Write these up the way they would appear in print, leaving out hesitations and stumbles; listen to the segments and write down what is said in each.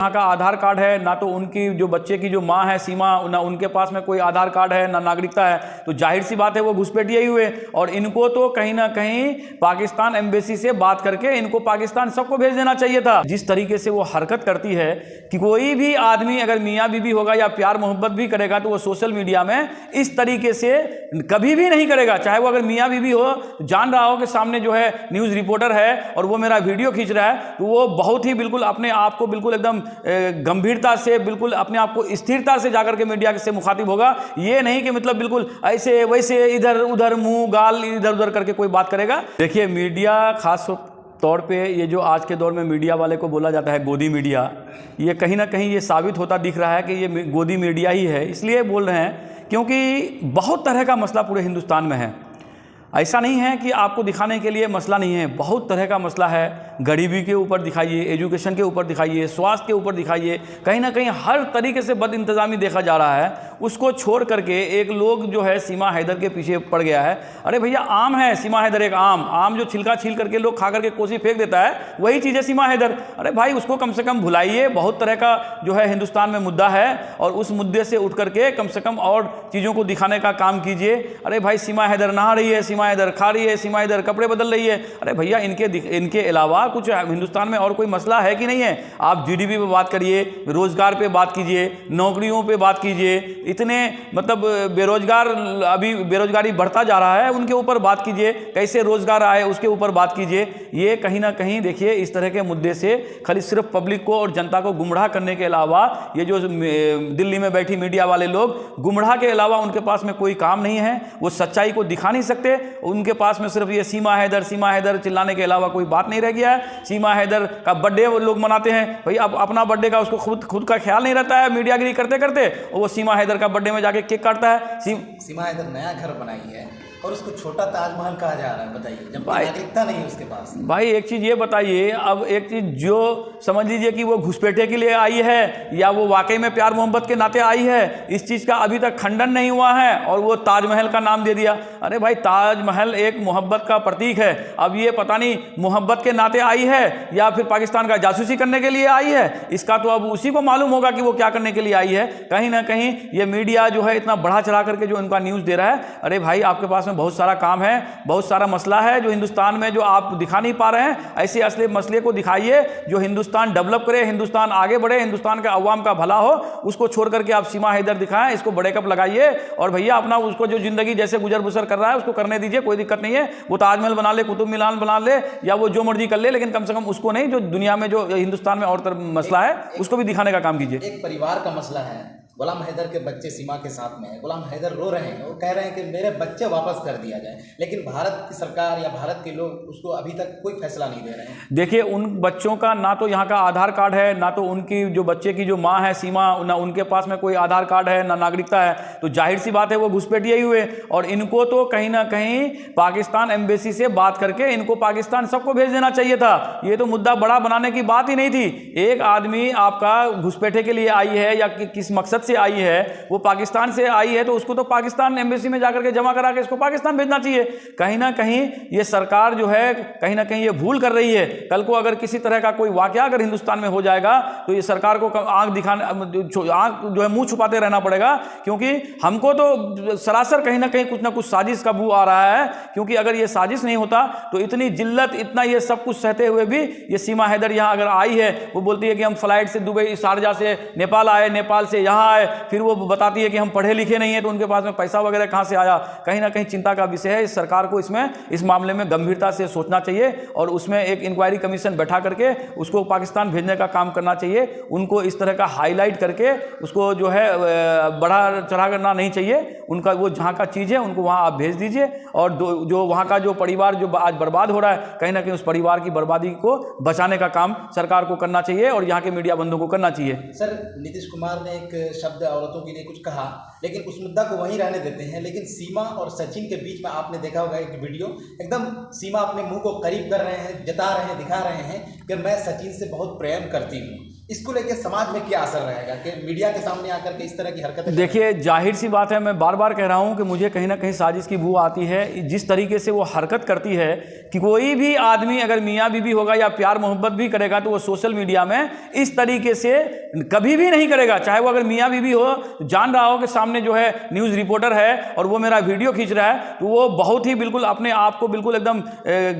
यहाँ का आधार कार्ड है, ना तो उनकी जो बच्चे की जो माँ है सीमा, ना उनके पास में कोई आधार कार्ड है, ना नागरिकता है, तो जाहिर सी बात है वो घुसपैठिए ही हुए। और इनको तो कहीं ना कहीं पाकिस्तान एम्बेसी से बात करके इनको पाकिस्तान सबको भेज देना चाहिए था। जिस तरीके से वो हरकत करती है कि कोई भी आदमी अगर मियाँ बीवी होगा या प्यार मोहब्बत भी करेगा तो वो सोशल मीडिया में इस तरीके से कभी भी नहीं करेगा। चाहे वो अगर मियाँ बीवी हो, जान रहा हो कि सामने जो है न्यूज़ रिपोर्टर है और वो मेरा वीडियो खींच रहा है, तो वो बहुत ही बिल्कुल अपने आप को बिल्कुल एकदम गंभीरता से, बिल्कुल अपने आप को स्थिरता से जाकर के मीडिया से मुखातिब होगा। ये नहीं कि मतलब बिल्कुल ऐसे वैसे इधर उधर मुंह गाल इधर उधर करके कोई बात करेगा। देखिए मीडिया खास तौर पे ये जो आज के दौर में मीडिया वाले को बोला जाता है गोदी मीडिया, ये कहीं ना कहीं ये साबित होता दिख रहा है कि ये गोदी मीडिया ही है। इसलिए बोल रहे हैं क्योंकि बहुत तरह का मसला पूरे हिंदुस्तान में है। ऐसा नहीं है कि आपको दिखाने के लिए मसला नहीं है, बहुत तरह का मसला है। गरीबी के ऊपर दिखाइए, एजुकेशन के ऊपर दिखाइए, स्वास्थ्य के ऊपर दिखाइए, कहीं ना कहीं हर तरीके से बद इंतज़ामी देखा जा रहा है। उसको छोड़ करके एक लोग जो है सीमा हैदर के पीछे पड़ गया है। अरे भैया आम है सीमा हैदर, एक आम जो छिलका छील करके लोग खा करके कोसी फेंक देता है, वही चीज़ है सीमा हैदर। अरे भाई उसको कम से कम भुलाइए। बहुत तरह का जो है हिंदुस्तान में मुद्दा है और उस मुद्दे से उठ करके कम से कम और चीज़ों को दिखाने का काम कीजिए। अरे भाई सीमा हैदर नहा रही है, सीमा हैदर खा रही है, सीमा हैदर कपड़े बदल रही है। अरे भैया इनके अलावा कुछ हिंदुस्तान में और कोई मसला है कि नहीं है? आप जीडीपी पे बात करिए, रोजगार पे बात कीजिए, नौकरियों पे बात कीजिए। इतने मतलब बेरोजगार, अभी बेरोजगारी बढ़ता जा रहा है, उनके ऊपर बात कीजिए। कैसे रोजगार आए उसके ऊपर बात कीजिए। ये कहीं ना कहीं देखिए इस तरह के मुद्दे से खाली सिर्फ पब्लिक को और जनता को गुमराह करने के अलावा, ये जो दिल्ली में बैठी मीडिया वाले लोग गुमराह के अलावा उनके पास में कोई काम नहीं है। वो सच्चाई को दिखा नहीं सकते। उनके पास में सिर्फ ये सीमा हैदर चिल्लाने के अलावा कोई बात नहीं रह गया है। सीमा हैदर का बर्थडे वो लोग मनाते हैं, भाई अब अपना बर्थडे का उसको खुद का ख्याल नहीं रहता है। मीडियागिरी करते करते वो सीमा हैदर का बर्थडे में जाके केक काटता है। सीमा हैदर नया घर बनाई है और उसको छोटा ताजमहल कहा जा रहा है, बताइए, जब नागरिकता नहीं है उसके पास। भाई एक चीज़ ये बताइए, अब एक चीज़ जो समझ लीजिए कि वो घुसपैठे के लिए आई है या वो वाकई में प्यार मोहब्बत के नाते आई है, इस चीज़ का अभी तक खंडन नहीं हुआ है और वो ताजमहल का नाम दे दिया। अरे भाई ताजमहल एक मोहब्बत का प्रतीक है। अब ये पता नहीं मोहब्बत के नाते आई है या फिर पाकिस्तान का जासूसी करने के लिए आई है, इसका तो अब उसी को मालूम होगा कि वो क्या करने के लिए आई है। कहीं ना कहीं ये मीडिया जो है इतना बढ़ा चढ़ा करके जो इनका न्यूज़ दे रहा है, अरे भाई आपके पास बहुत सारा काम है, बहुत सारा मसला है जो हिंदुस्तान में जो आप दिखा नहीं पा रहे हैं। ऐसे असली मसले को दिखाइए जो हिंदुस्तान डेवलप करे, हिंदुस्तान आगे बढ़े, हिंदुस्तान का अवाम का भला हो। उसको छोड़ करके आप सीमा हैदर दिखाएं, इसको बड़े कप लगाइए और भैया अपना उसको जो जिंदगी जैसे गुजर बसर कर रहा है उसको करने दीजिए, कोई दिक्कत नहीं है। वो ताजमहल बना ले, कुतुब मीनार बना ले या वो जो मर्जी कर ले, लेकिन कम से कम उसको नहीं, जो दुनिया में जो हिंदुस्तान में और मसला है उसको भी दिखाने का काम कीजिए। एक परिवार का मसला है, गुलाम हैदर के बच्चे सीमा के साथ में है। गुलाम हैदर रो रहे हैं, वो कह रहे हैं कि मेरे बच्चे वापस कर दिया जाए, लेकिन भारत की सरकार या भारत के लोग उसको अभी तक कोई फैसला नहीं दे रहे हैं। देखिए उन बच्चों का ना तो यहाँ का आधार कार्ड है, ना तो उनकी जो बच्चे की जो माँ है सीमा, ना उनके पास में कोई आधार कार्ड है, ना नागरिकता है, तो जाहिर सी बात है वो घुसपैठिए ही हुए। और इनको तो कहीं ना कहीं पाकिस्तान एम्बेसी से बात करके इनको पाकिस्तान सबको भेज देना चाहिए था। ये तो मुद्दा बड़ा बनाने की बात ही नहीं थी। एक आदमी आपका घुसपैठे के लिए आई है या किस मकसद से आई है, वो पाकिस्तान से आई है, तो उसको तो पाकिस्तान एम्बेसी में जाकर के जमा करा के इसको पाकिस्तान भेजना चाहिए। कहीं ना कहीं ये सरकार जो है कहीं ना कहीं ये भूल कर रही है। कल को अगर किसी तरह का कोई वाकया अगर हिंदुस्तान में हो जाएगा तो ये सरकार को आंख दिखाने, आंख जो है मुंह छुपाते रहना पड़ेगा, क्योंकि हमको तो सरासर कहीं ना कहीं कुछ ना कुछ साजिश का बू आ रहा है। क्योंकि अगर ये साजिश नहीं होता तो इतनी जिल्लत, इतना ये सब कुछ सहते हुए भी ये सीमा हैदर यहाँ अगर आई है, वो बोलती है कि हम फ्लाइट से दुबई, शारजा से नेपाल आए, नेपाल से यहाँ आए, फिर वो बताती है कि हम पढ़े लिखे नहीं है, तो उनके पास में पैसा वगैरह कहाँ से आया। कहीं ना कहीं चिंता का विषय है। इस सरकार को इस मामले में गंभीरता से सोचना चाहिए और उसमें एक इंक्वायरी कमीशन बैठा करके उसको पाकिस्तान भेजने का काम करना चाहिए। उनको इस तरह का हाईलाइट करके उसको जो है बढ़ा चढ़ा करना नहीं चाहिए। उनका वो जहाँ का चीज़ है उनको वहाँ आप भेज दीजिए और जो वहाँ का जो परिवार जो आज बर्बाद हो रहा है, कहीं ना कहीं उस परिवार की बर्बादी को बचाने का काम सरकार को करना चाहिए और यहाँ के मीडिया बंधुओं को करना चाहिए। सर नीतीश कुमार ने एक शब्द औरतों के लिए कुछ कहा, लेकिन उस मुद्दा को वहीं रहने देते हैं। लेकिन सीमा और सचिन के बीच में आपने देखा होगा एक वीडियो, एकदम सीमा अपने मुंह को करीब कर रहे हैं, जता रहे हैं, दिखा रहे हैं कि मैं सचिन से बहुत प्रेम करती हूँ। इसको लेके समाज में क्या असर रहेगा कि मीडिया के सामने आकर के इस तरह की हरकतें? देखिए, जाहिर सी बात है, मैं बार बार कह रहा हूं कि मुझे कहीं ना कहीं साजिश की बू आती है। जिस तरीके से वो हरकत करती है कि कोई भी आदमी अगर मियाँ बीवी होगा या प्यार मोहब्बत भी करेगा तो वो सोशल मीडिया में इस तरीके से कभी भी नहीं करेगा। चाहे वो अगर मियाँ बीवी हो, जान रहा हो कि सामने जो है न्यूज़ रिपोर्टर है और वो मेरा वीडियो खींच रहा है, तो वो बहुत ही बिल्कुल अपने आप को बिल्कुल एकदम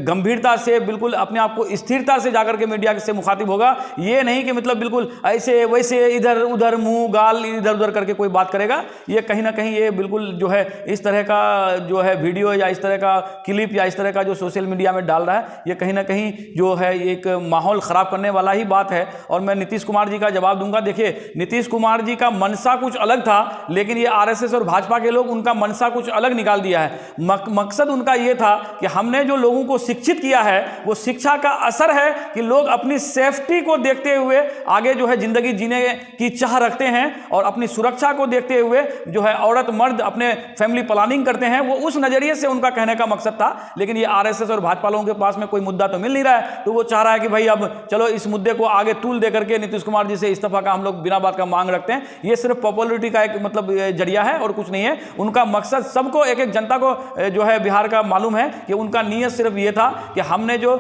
गंभीरता से, बिल्कुल अपने आप को स्थिरता से जाकर के मीडिया से मुखातिब होगा। ये नहीं कि मतलब बिल्कुल ऐसे वैसे इधर उधर मुंह गाल इधर उधर करके कोई बात करेगा। ये कहीं ना कहीं ये बिल्कुल जो है इस तरह का जो है वीडियो या इस तरह का क्लिप या इस तरह का जो सोशल मीडिया में डाल रहा है, ये कहीं ना कहीं जो है एक माहौल ख़राब करने वाला ही बात है। और मैं नीतीश कुमार जी का जवाब दूंगा। देखिए, नीतीश कुमार जी का मनसा कुछ अलग था, लेकिन ये आरएसएस और भाजपा के लोग उनका मनसा कुछ अलग निकाल दिया है। मकसद उनका ये था कि हमने जो लोगों को शिक्षित किया है, वो शिक्षा का असर है कि लोग अपनी सेफ्टी को देखते हुए आगे जो है जिंदगी जीने की चाह रखते हैं और अपनी सुरक्षा को देखते हुए जो है औरत मर्द अपने फैमिली प्लानिंग करते हैं। वो उस नजरिए से उनका कहने का मकसद था। लेकिन ये आरएसएस और भाजपा लोगों के पास में कोई मुद्दा तो मिल नहीं रहा है, तो वो चाह रहा है कि भाई अब चलो इस मुद्दे को आगे तूल दे करके नीतीश कुमार जी से इस्तीफा का हम लोग बिना बात का मांग रखते हैं। ये सिर्फ पॉपुलरिटी का एक मतलब जरिया है और कुछ नहीं है। उनका मकसद सबको, एक एक जनता को जो है बिहार का मालूम है कि उनका नीयत सिर्फ ये था कि हमने जो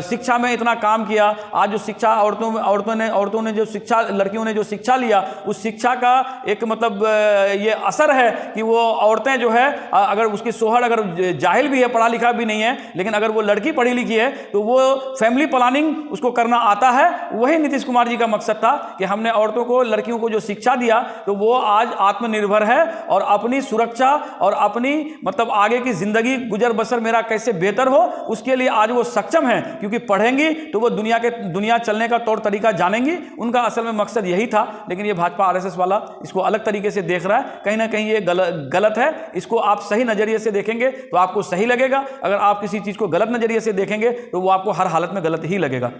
शिक्षा में इतना काम किया, आज जो शिक्षा औरतों ने जो शिक्षा, लड़कियों ने जो शिक्षा लिया, उस शिक्षा का एक मतलब ये असर है कि वो औरतें जो है अगर उसकी सोहर अगर जाहिल भी है, पढ़ा लिखा भी नहीं है, लेकिन अगर वो लड़की पढ़ी लिखी है तो वो फैमिली प्लानिंग उसको करना आता है। वही नीतीश कुमार जी का मकसद था कि हमने औरतों को, लड़कियों को जो शिक्षा दिया तो वो आज आत्मनिर्भर है और अपनी सुरक्षा और अपनी मतलब आगे की जिंदगी गुजर बसर मेरा कैसे बेहतर हो, उसके लिए आज वो सक्षम है। क्योंकि पढ़ेंगी तो वो दुनिया चलने का तौर तरीका जानेंगी। उनका असल में मकसद यही था। लेकिन ये भाजपा आरएसएस वाला इसको अलग तरीके से देख रहा है। कहीं ना कहीं ये गलत है। इसको आप सही नजरिए से देखेंगे तो आपको सही लगेगा, अगर आप किसी चीज़ को गलत नजरिए से देखेंगे तो वो आपको हर हालत में गलत ही लगेगा।